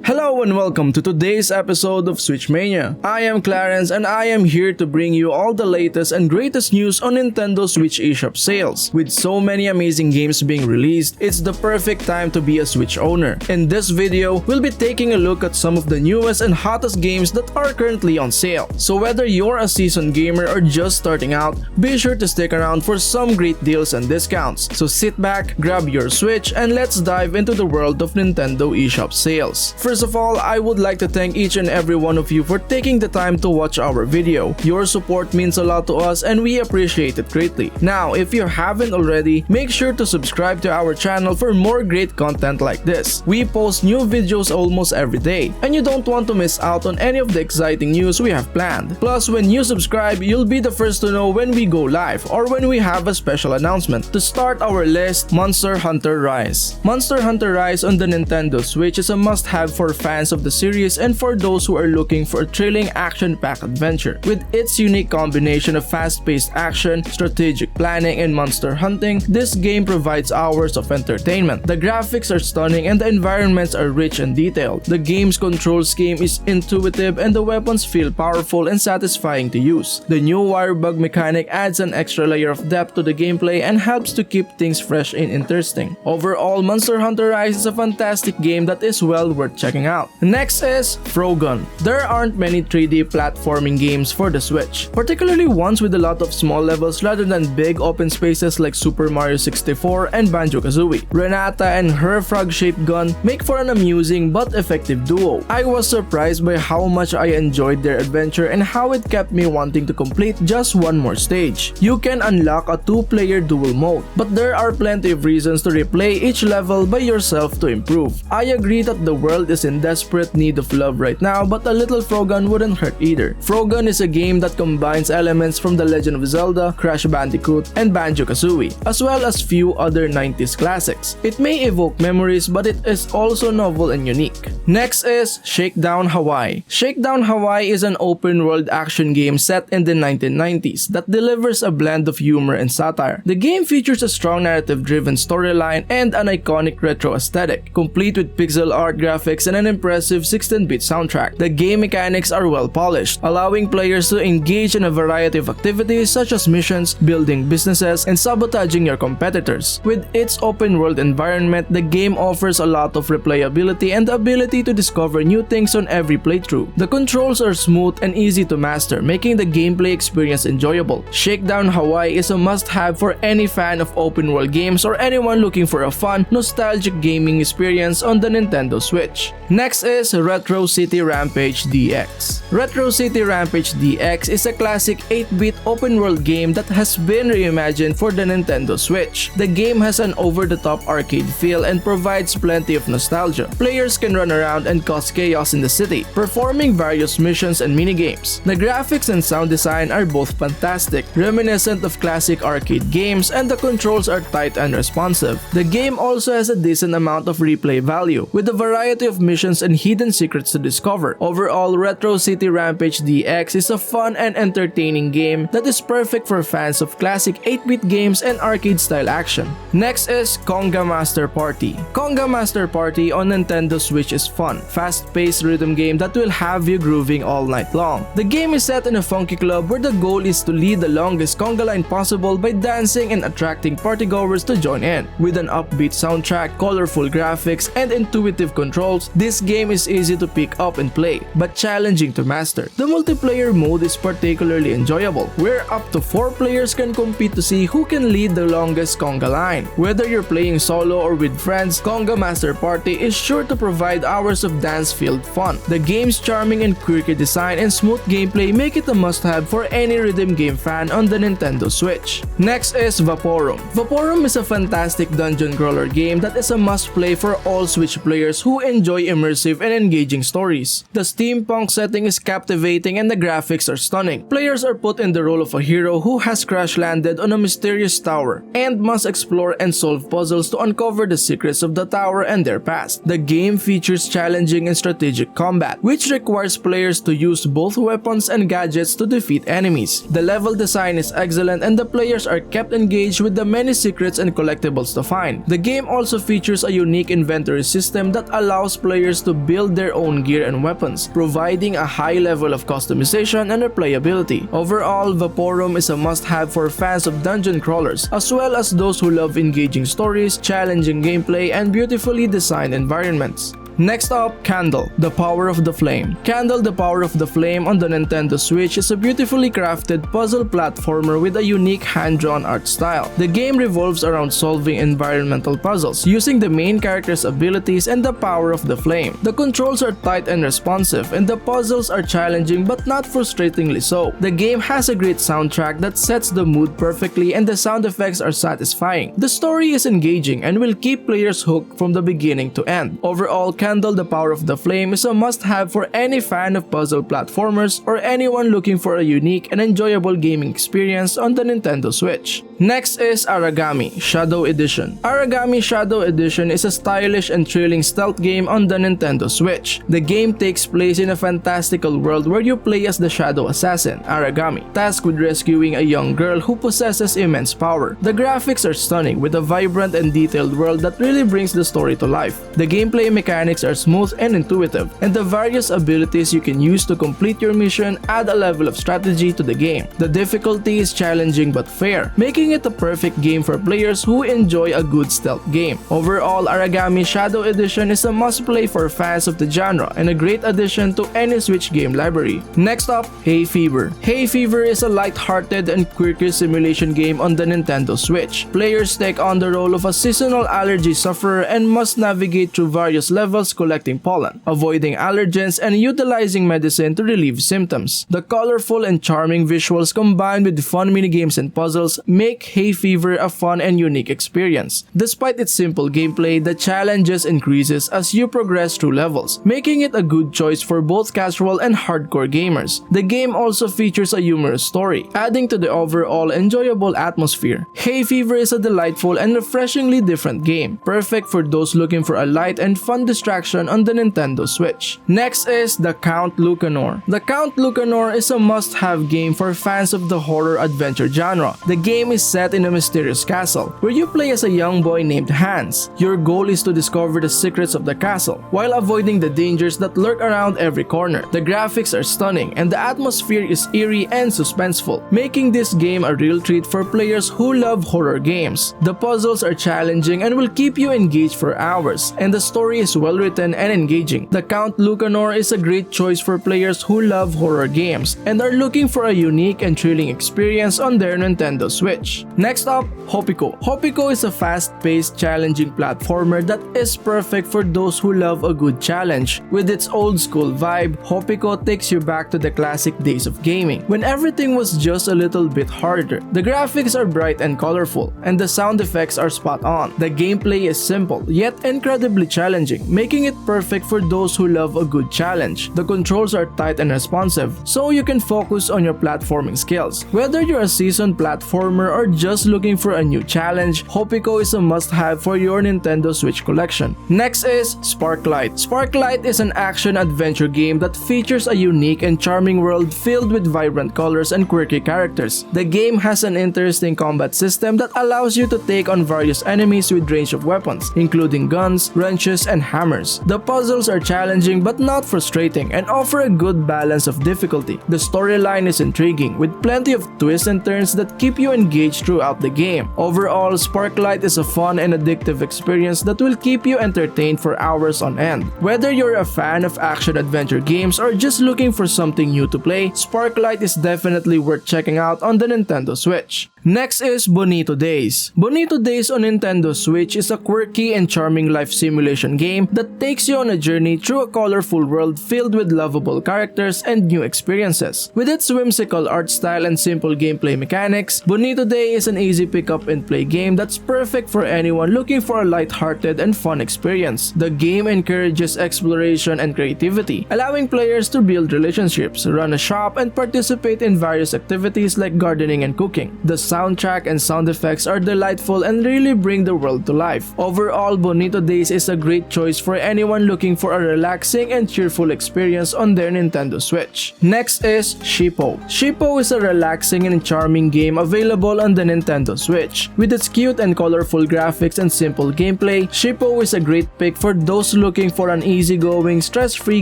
Hello and welcome to today's episode of Switch Mania. I am Clarence and I am here to bring you all the latest and greatest news on Nintendo Switch eShop sales. With so many amazing games being released, it's the perfect time to be a Switch owner. In this video, we'll be taking a look at some of the newest and hottest games that are currently on sale. So whether you're a seasoned gamer or just starting out, be sure to stick around for some great deals and discounts. So sit back, grab your Switch, and let's dive into the world of Nintendo eShop sales. First of all, I would like to thank each and every one of you for taking the time to watch our video. Your support means a lot to us and we appreciate it greatly. Now, if you haven't already, make sure to subscribe to our channel for more great content like this. We post new videos almost every day, and you don't want to miss out on any of the exciting news we have planned. Plus, when you subscribe, you'll be the first to know when we go live or when we have a special announcement. To start our list, Monster Hunter Rise. Monster Hunter Rise on the Nintendo Switch is a must-have for fans of the series and for those who are looking for a thrilling action-packed adventure. With its unique combination of fast-paced action, strategic planning, and monster hunting, this game provides hours of entertainment. The graphics are stunning and the environments are rich and detailed. The game's control scheme is intuitive and the weapons feel powerful and satisfying to use. The new wire bug mechanic adds an extra layer of depth to the gameplay and helps to keep things fresh and interesting. Overall, Monster Hunter Rise is a fantastic game that is well worth checking out. Next is Frogun. There aren't many 3D platforming games for the Switch, particularly ones with a lot of small levels rather than big open spaces like Super Mario 64 and Banjo-Kazooie. Renata and her frog-shaped gun make for an amusing but effective duo. I was surprised by how much I enjoyed their adventure and how it kept me wanting to complete just one more stage. You can unlock a two-player dual mode, but there are plenty of reasons to replay each level by yourself to improve. I agree that the world is in desperate need of love right now, but a little Frogun wouldn't hurt either. Frogun is a game that combines elements from The Legend of Zelda, Crash Bandicoot, and Banjo-Kazooie, as well as few other 90s classics. It may evoke memories, but it is also novel and unique. Next is Shakedown Hawaii. Shakedown Hawaii is an open-world action game set in the 1990s that delivers a blend of humor and satire. The game features a strong narrative-driven storyline and an iconic retro aesthetic, complete with pixel art graphics and an impressive 16-bit soundtrack. The game mechanics are well polished, allowing players to engage in a variety of activities such as missions, building businesses, and sabotaging your competitors. With its open-world environment, the game offers a lot of replayability and the ability to discover new things on every playthrough. The controls are smooth and easy to master, making the gameplay experience enjoyable. Shakedown Hawaii is a must-have for any fan of open-world games or anyone looking for a fun, nostalgic gaming experience on the Nintendo Switch. Next is Retro City Rampage DX. Retro City Rampage DX is a classic 8-bit open-world game that has been reimagined for the Nintendo Switch. The game has an over-the-top arcade feel and provides plenty of nostalgia. Players can run around and cause chaos in the city, performing various missions and minigames. The graphics and sound design are both fantastic, reminiscent of classic arcade games, and the controls are tight and responsive. The game also has a decent amount of replay value, with a variety of missions and hidden secrets to discover. Overall, Retro City Rampage DX is a fun and entertaining game that is perfect for fans of classic 8-bit games and arcade-style action. Next is Conga Master Party. Conga Master Party on Nintendo Switch is fun, fast-paced rhythm game that will have you grooving all night long. The game is set in a funky club where the goal is to lead the longest conga line possible by dancing and attracting partygoers to join in. With an upbeat soundtrack, colorful graphics, and intuitive controls, this game is easy to pick up and play, but challenging to master. The multiplayer mode is particularly enjoyable, where up to 4 players can compete to see who can lead the longest conga line. Whether you're playing solo or with friends, Conga Master Party is sure to provide hours of dance-filled fun. The game's charming and quirky design and smooth gameplay make it a must-have for any rhythm game fan on the Nintendo Switch. Next is Vaporum. Vaporum is a fantastic dungeon crawler game that is a must-play for all Switch players who enjoy immersive and engaging stories. The steampunk setting is captivating and the graphics are stunning. Players are put in the role of a hero who has crash-landed on a mysterious tower and must explore and solve puzzles to uncover the secrets of the tower and their past. The game features features challenging and strategic combat, which requires players to use both weapons and gadgets to defeat enemies. The level design is excellent and the players are kept engaged with the many secrets and collectibles to find. The game also features a unique inventory system that allows players to build their own gear and weapons, providing a high level of customization and replayability. Overall, Vaporum is a must-have for fans of dungeon crawlers, as well as those who love engaging stories, challenging gameplay, and beautifully designed environments. Next up, Candle, the Power of the Flame. Candle, the Power of the Flame on the Nintendo Switch is a beautifully crafted puzzle platformer with a unique hand-drawn art style. The game revolves around solving environmental puzzles using the main character's abilities and the power of the flame. The controls are tight and responsive, and the puzzles are challenging but not frustratingly so. The game has a great soundtrack that sets the mood perfectly, and the sound effects are satisfying. The story is engaging and will keep players hooked from the beginning to end. Overall, Candle, the Power of the Flame is a must-have for any fan of puzzle platformers or anyone looking for a unique and enjoyable gaming experience on the Nintendo Switch. Next is Aragami Shadow Edition. Aragami Shadow Edition is a stylish and thrilling stealth game on the Nintendo Switch. The game takes place in a fantastical world where you play as the shadow assassin, Aragami, tasked with rescuing a young girl who possesses immense power. The graphics are stunning with a vibrant and detailed world that really brings the story to life. The gameplay mechanics are smooth and intuitive, and the various abilities you can use to complete your mission add a level of strategy to the game. The difficulty is challenging but fair, making it a perfect game for players who enjoy a good stealth game. Overall, Aragami Shadow Edition is a must-play for fans of the genre and a great addition to any Switch game library. Next up, Hayfever. Hayfever is a light-hearted and quirky simulation game on the Nintendo Switch. Players take on the role of a seasonal allergy sufferer and must navigate through various levels collecting pollen, avoiding allergens, and utilizing medicine to relieve symptoms. The colorful and charming visuals combined with fun minigames and puzzles make Hayfever a fun and unique experience. Despite its simple gameplay, the challenges increases as you progress through levels, making it a good choice for both casual and hardcore gamers. The game also features a humorous story, adding to the overall enjoyable atmosphere. Hayfever is a delightful and refreshingly different game, perfect for those looking for a light and fun distraction on the Nintendo Switch. Next is the Count Lucanor. The Count Lucanor is a must-have game for fans of the horror adventure genre. The game is set in a mysterious castle, where you play as a young boy named Hans. Your goal is to discover the secrets of the castle, while avoiding the dangers that lurk around every corner. The graphics are stunning, and the atmosphere is eerie and suspenseful, making this game a real treat for players who love horror games. The puzzles are challenging and will keep you engaged for hours, and the story is well written and engaging. The Count Lucanor is a great choice for players who love horror games and are looking for a unique and thrilling experience on their Nintendo Switch. Next up, HoPiKo. HoPiKo is a fast-paced, challenging platformer that is perfect for those who love a good challenge. With its old-school vibe, HoPiKo takes you back to the classic days of gaming, when everything was just a little bit harder. The graphics are bright and colorful, and the sound effects are spot on. The gameplay is simple, yet incredibly challenging, making it perfect for those who love a good challenge. The controls are tight and responsive, so you can focus on your platforming skills. Whether you're a seasoned platformer or just looking for a new challenge, HoPiKo is a must-have for your Nintendo Switch collection. Next is Sparklite. Sparklite is an action-adventure game that features a unique and charming world filled with vibrant colors and quirky characters. The game has an interesting combat system that allows you to take on various enemies with range of weapons, including guns, wrenches, and hammers. The puzzles are challenging but not frustrating and offer a good balance of difficulty. The storyline is intriguing, with plenty of twists and turns that keep you engaged throughout the game. Overall, Sparklite is a fun and addictive experience that will keep you entertained for hours on end. Whether you're a fan of action-adventure games or just looking for something new to play, Sparklite is definitely worth checking out on the Nintendo Switch. Next is Bonito Days. Bonito Days on Nintendo Switch is a quirky and charming life simulation game that takes you on a journey through a colorful world filled with lovable characters and new experiences. With its whimsical art style and simple gameplay mechanics, Bonito Day is an easy pick-up and play game that's perfect for anyone looking for a light-hearted and fun experience. The game encourages exploration and creativity, allowing players to build relationships, run a shop, and participate in various activities like gardening and cooking. The soundtrack and sound effects are delightful and really bring the world to life. Overall, Bonito Days is a great choice for anyone looking for a relaxing and cheerful experience on their Nintendo Switch. Next is Sheepo. Sheepo is a relaxing and charming game available on the Nintendo Switch. With its cute and colorful graphics and simple gameplay, Sheepo is a great pick for those looking for an easygoing, stress-free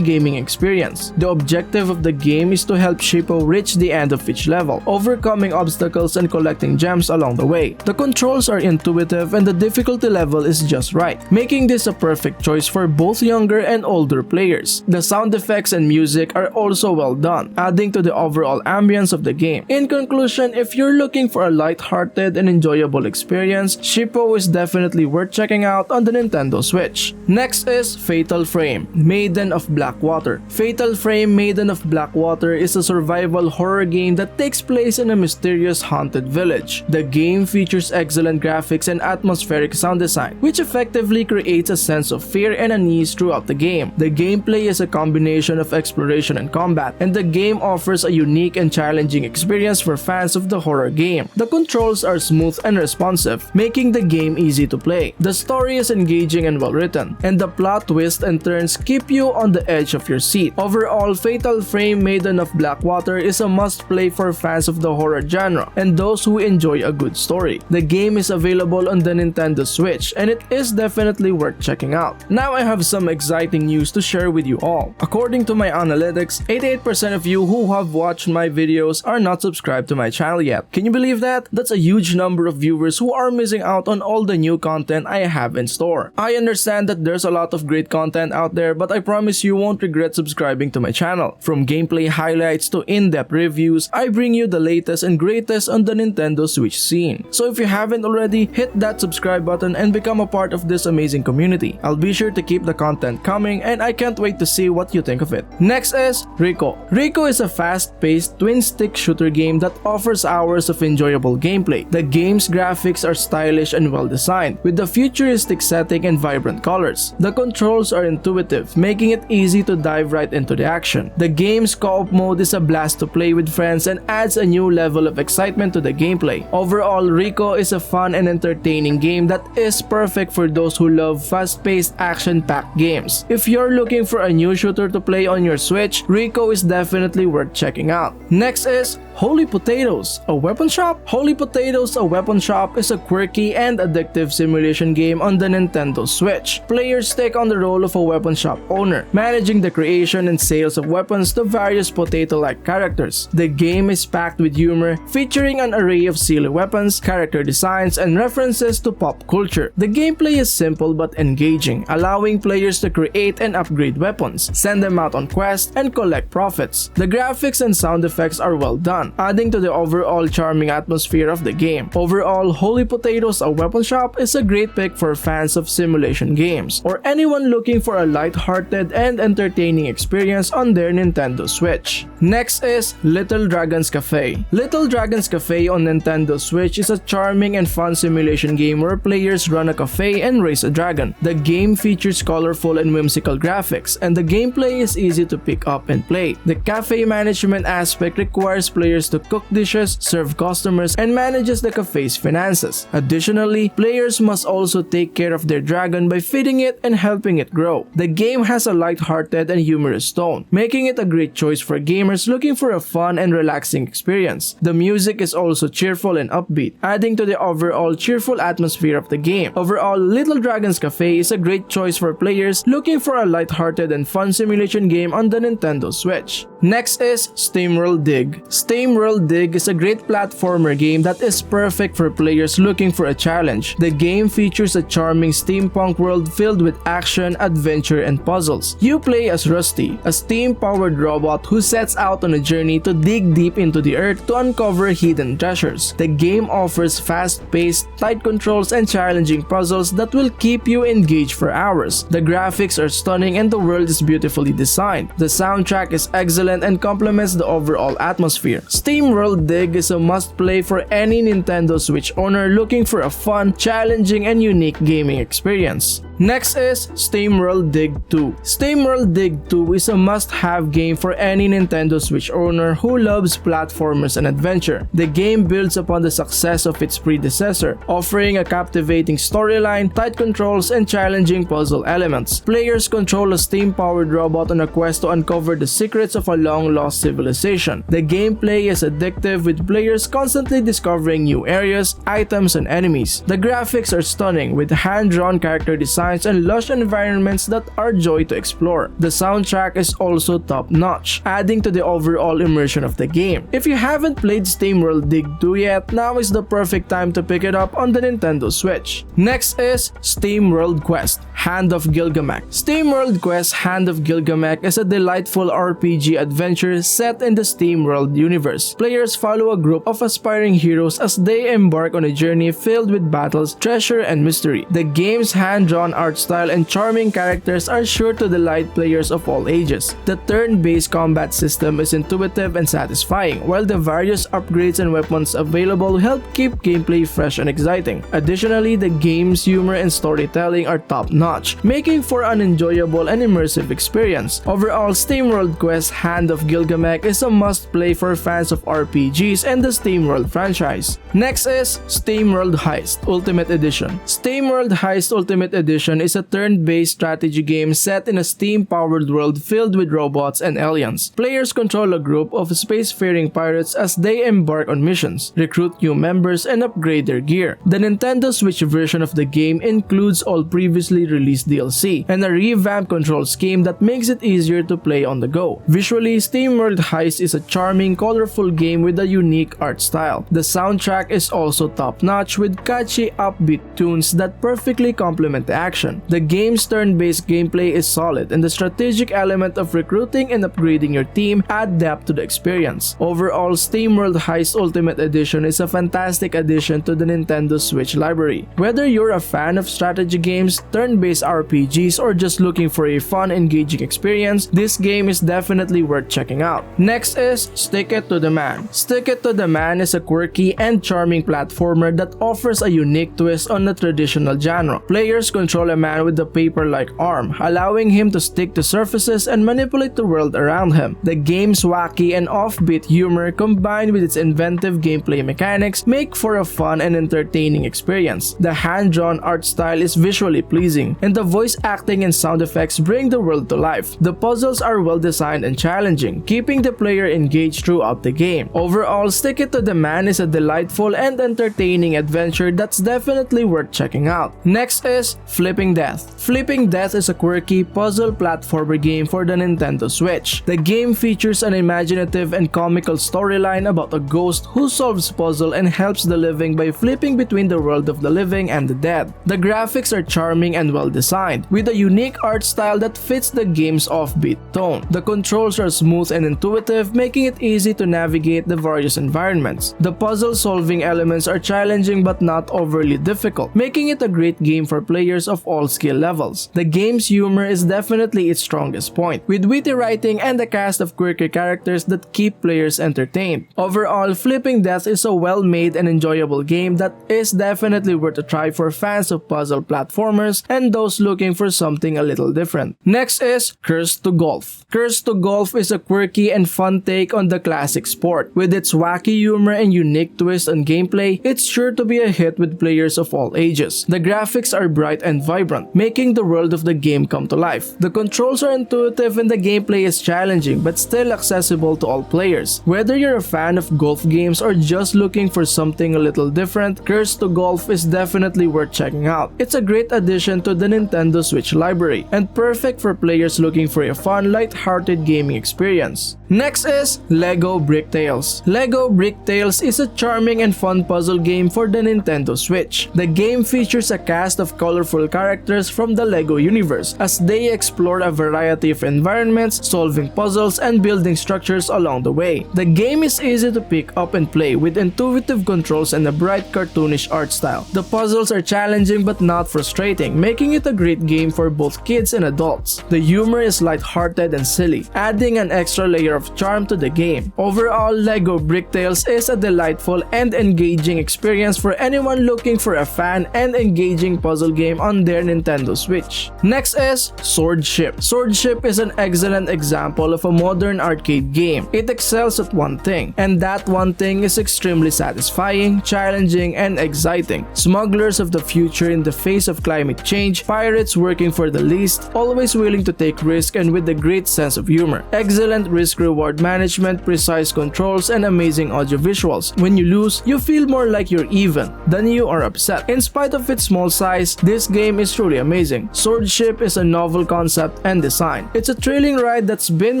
gaming experience. The objective of the game is to help Sheepo reach the end of each level, overcoming obstacles and collecting gems along the way. The controls are intuitive and the difficulty level is just right, making this a perfect choice for both younger and older players. The sound effects and music are also well done, adding to the overall ambience of the game. In conclusion, if you're looking for a light-hearted and enjoyable experience, Sheepo is definitely worth checking out on the Nintendo Switch. Next is Fatal Frame, Maiden of Blackwater. Fatal Frame Maiden of Blackwater is a survival horror game that takes place in a mysterious haunted village. The game features excellent graphics and atmospheric sound design, which effectively creates a sense of fear and unease throughout the game. The gameplay is a combination of exploration and combat, and the game offers a unique and challenging experience for fans of the horror game. The controls are smooth and responsive, making the game easy to play. The story is engaging and well written, and the plot twists and turns keep you on the edge of your seat. Overall, Fatal Frame Maiden of Blackwater is a must-play for fans of the horror genre and those who enjoy a good story. The game is available on the Nintendo Switch, and it is definitely worth checking out. Now I have some exciting news to share with you all. According to my analytics, 88% of you who have watched my videos are not subscribed to my channel yet. Can you believe that? That's a huge number of viewers who are missing out on all the new content I have in store. I understand that there's a lot of great content out there, but I promise you won't regret subscribing to my channel. From gameplay highlights to in-depth reviews, I bring you the latest and greatest on the Nintendo Switch scene. So if you haven't already, hit that subscribe button and become a part of this amazing community. I'll be sure to keep the content coming, and I can't wait to see what you think of it. Next is RICO. RICO is a fast-paced twin-stick shooter game that offers hours of enjoyable gameplay. The game's graphics are stylish and well-designed, with a futuristic setting and vibrant colors. The controls are intuitive, making it easy to dive right into the action. The game's co-op mode is a blast to play with friends and adds a new level of excitement to the gameplay. Overall, RICO is a fun and entertaining game that is perfect for those who love fast-paced, action-packed games. If you're looking for a new shooter to play on your Switch, RICO is definitely worth checking out. Next is Holy Potatoes, a weapon shop? Holy Potatoes, a weapon shop is a quirky and addictive simulation game on the Nintendo Switch. Players take on the role of a weapon shop owner, managing the creation and sales of weapons to various potato-like characters. The game is packed with humor, featuring an array of silly weapons, character designs, and references to pop culture. The gameplay is simple but engaging, allowing players to create and upgrade weapons, send them out on quests, and collect profits. The graphics and sound effects are well done, adding to the overall charming atmosphere of the game. Overall, Holy Potatoes, a weapon shop is a great pick for fans of simulation games, or anyone looking for a light-hearted and entertaining experience on their Nintendo Switch. Next is Little Dragon's Café. Little Dragon's Café on Nintendo Switch is a charming and fun simulation game where players run a cafe and raise a dragon. The game features colorful and whimsical graphics, and the gameplay is easy to pick up and play. The cafe management aspect requires players to cook dishes, serve customers, and manages the cafe's finances. Additionally, players must also take care of their dragon by feeding it and helping it grow. The game has a light-hearted and humorous tone, making it a great choice for gamers looking for a fun and relaxing experience. The music is also cheerful and upbeat, adding to the overall cheerful atmosphere of the game. Overall, Little Dragon's Café is a great choice for players looking for a light-hearted and fun simulation game on the Nintendo Switch. Next is SteamWorld Dig. SteamWorld Dig is a great platformer game that is perfect for players looking for a challenge. The game features a charming steampunk world filled with action, adventure, and puzzles. You play as Rusty, a steam-powered robot who sets out on a journey to dig deep into the earth to uncover hidden treasures. The game offers fast-paced, tight controls, and challenging puzzles that will keep you engaged for hours. The graphics are stunning and the world is beautifully designed. The soundtrack is excellent and complements the overall atmosphere. SteamWorld Dig is a must-play for any Nintendo Switch owner looking for a fun, challenging, and unique gaming experience. Next is SteamWorld Dig 2. SteamWorld Dig 2 is a must-have game for any Nintendo Switch owner who loves platformers and adventure. The game builds upon the success of its predecessor, offering a captivating storyline, tight controls, and challenging puzzle elements. Players control a steam-powered robot on a quest to uncover the secrets of a long-lost civilization. The gameplay is addictive, with players constantly discovering new areas, items, and enemies. The graphics are stunning, with hand-drawn character designs and lush environments that are joy to explore. The soundtrack is also top-notch, adding to the overall immersion of the game. If you haven't played SteamWorld Dig 2 yet, now is the perfect time to pick it up on the Nintendo Switch. Next is SteamWorld Quest: Hand of Gilgamech. SteamWorld Quest: Hand of Gilgamech is a delightful RPG adventure set in the SteamWorld universe. Players follow a group of aspiring heroes as they embark on a journey filled with battles, treasure, and mystery. The game's hand-drawn art style and charming characters are sure to delight players of all ages. The turn-based combat system is intuitive and satisfying, while the various upgrades and weapons available help keep gameplay fresh and exciting. Additionally, the game's humor and storytelling are top-notch, making for an enjoyable and immersive experience. Overall, SteamWorld Quest: Hand of Gilgamech is a must-play for fans of RPGs and the SteamWorld franchise. Next is SteamWorld Heist Ultimate Edition. SteamWorld Heist Ultimate Edition is a turn-based strategy game set in a steam-powered world filled with robots and aliens. Players control a group of spacefaring pirates as they embark on missions, recruit new members, and upgrade their gear. The Nintendo Switch version of the game includes all previously released DLC and a revamped control scheme that makes it easier to play on the go. Visually, SteamWorld Heist is a charming, colorful game with a unique art style. The soundtrack is also top-notch, with catchy, upbeat tunes that perfectly complement the action. The game's turn-based gameplay is solid, and the strategic element of recruiting and upgrading your team add depth to the experience. Overall, SteamWorld Heist Ultimate Edition is a fantastic addition to the Nintendo Switch library. Whether you're a fan of strategy games, turn-based RPGs, or just looking for a fun, engaging experience, this game is definitely worth checking out. Next is Stick It to the Man. Stick It to the Man is a quirky and charming platformer that offers a unique twist on the traditional genre. Players control a man with a paper-like arm, allowing him to stick to surfaces and manipulate the world around him. The game's wacky and offbeat humor, combined with its inventive gameplay mechanics, make for a fun and entertaining experience. The hand-drawn art style is visually pleasing, and the voice acting and sound effects bring the world to life. The puzzles are well designed and challenging, keeping the player engaged throughout the game. Overall, Stick It to the Man is a delightful and entertaining adventure that's definitely worth checking out. Next is Flipping Death. Flipping Death is a quirky puzzle platformer game for the Nintendo Switch. The game features an imaginative and comical storyline about a ghost who solves puzzles and helps the living by flipping between the world of the living and the dead. The graphics are charming and well designed, with a unique art style that fits the game's offbeat tone. The controls are smooth and intuitive, making it easy to navigate the various environments. The puzzle-solving elements are challenging but not overly difficult, making it a great game for players of all skill levels. The game's humor is definitely its strongest point, with witty writing and a cast of quirky characters that keep players entertained. Overall, Flipping Death is a well-made and enjoyable game that is definitely worth a try for fans of puzzle platformers and those looking for something a little different. Next is Cursed to Golf. Cursed to Golf is a quirky and fun take on the classic sport. With its wacky humor and unique twist on gameplay, it's sure to be a hit with players of all ages. The graphics are bright and vibrant, making the world of the game come to life. The controls are intuitive and the gameplay is challenging but still accessible to all players. Whether you're a fan of golf games or just looking for something a little different, Cursed to Golf is definitely worth checking out. It's a great addition to the Nintendo Switch library and perfect for players looking for a fun, light-hearted gaming experience. Next is LEGO Bricktales. LEGO Bricktales is a charming and fun puzzle game for the Nintendo Switch. The game features a cast of colorful characters from the LEGO universe as they explore a variety of environments, solving puzzles, and building structures along the way. The game is easy to pick up and play with intuitive controls and a bright cartoonish art style. The puzzles are challenging but not frustrating, making it a great game for both kids and adults. The humor is light-hearted and silly, adding an extra layer of charm to the game. Overall, LEGO Bricktales is a delightful and engaging experience for anyone looking for a fan and engaging puzzle game on their Nintendo Switch. Next is Swordship. Swordship is an excellent example of a modern arcade game. It excels at one thing, and that one thing is extremely satisfying, challenging, and exciting. Smugglers of the future in the face of climate change, pirates working for the least, always willing to take risks and with a great sense of humor. Excellent risk-reward management, precise controls, and amazing audio visuals. When you lose, you feel more like you're even than you are upset. In spite of its small size, this game is truly amazing. Swordship is a novel concept and design. It's a thrilling ride that's been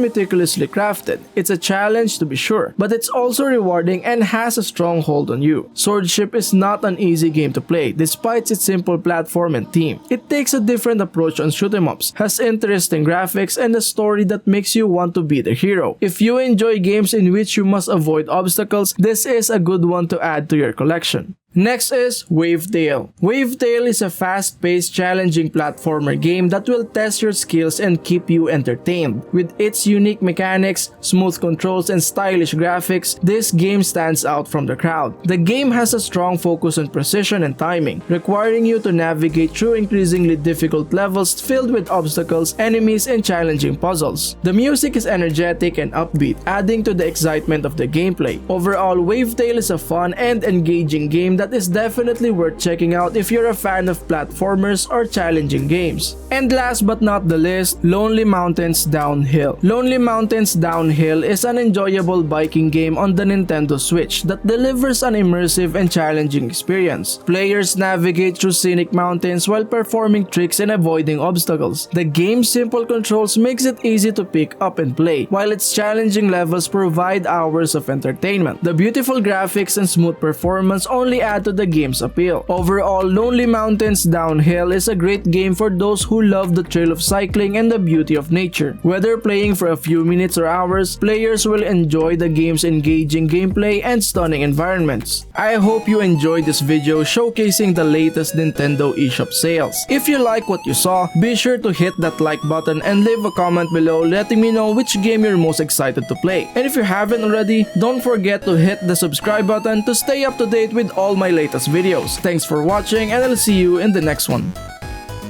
meticulously crafted. It's a challenge to be sure, but it's also rewarding and has a strong hold on you. Swordship is not an easy game to play, despite its simple platform and theme. It takes a different approach on shoot-em-ups, has interesting graphics, and a story that makes you want to be the hero. If you enjoy games in which you must avoid obstacles, this is a good one to add to your collection. Next is Wavetale. Wavetale is a fast-paced, challenging platformer game that will test your skills and keep you entertained. With its unique mechanics, smooth controls, and stylish graphics, this game stands out from the crowd. The game has a strong focus on precision and timing, requiring you to navigate through increasingly difficult levels filled with obstacles, enemies, and challenging puzzles. The music is energetic and upbeat, adding to the excitement of the gameplay. Overall, Wavetale is a fun and engaging game that is definitely worth checking out if you're a fan of platformers or challenging games. And last but not the least, Lonely Mountains Downhill. Lonely Mountains Downhill is an enjoyable biking game on the Nintendo Switch that delivers an immersive and challenging experience. Players navigate through scenic mountains while performing tricks and avoiding obstacles. The game's simple controls makes it easy to pick up and play, while its challenging levels provide hours of entertainment. The beautiful graphics and smooth performance only add to the game's appeal. Overall, Lonely Mountains Downhill is a great game for those who love the thrill of cycling and the beauty of nature. Whether playing for a few minutes or hours, players will enjoy the game's engaging gameplay and stunning environments. I hope you enjoyed this video showcasing the latest Nintendo eShop sales. If you like what you saw, be sure to hit that like button and leave a comment below letting me know which game you're most excited to play. And if you haven't already, don't forget to hit the subscribe button to stay up to date with all my latest videos. Thanks for watching, and I'll see you in the next one.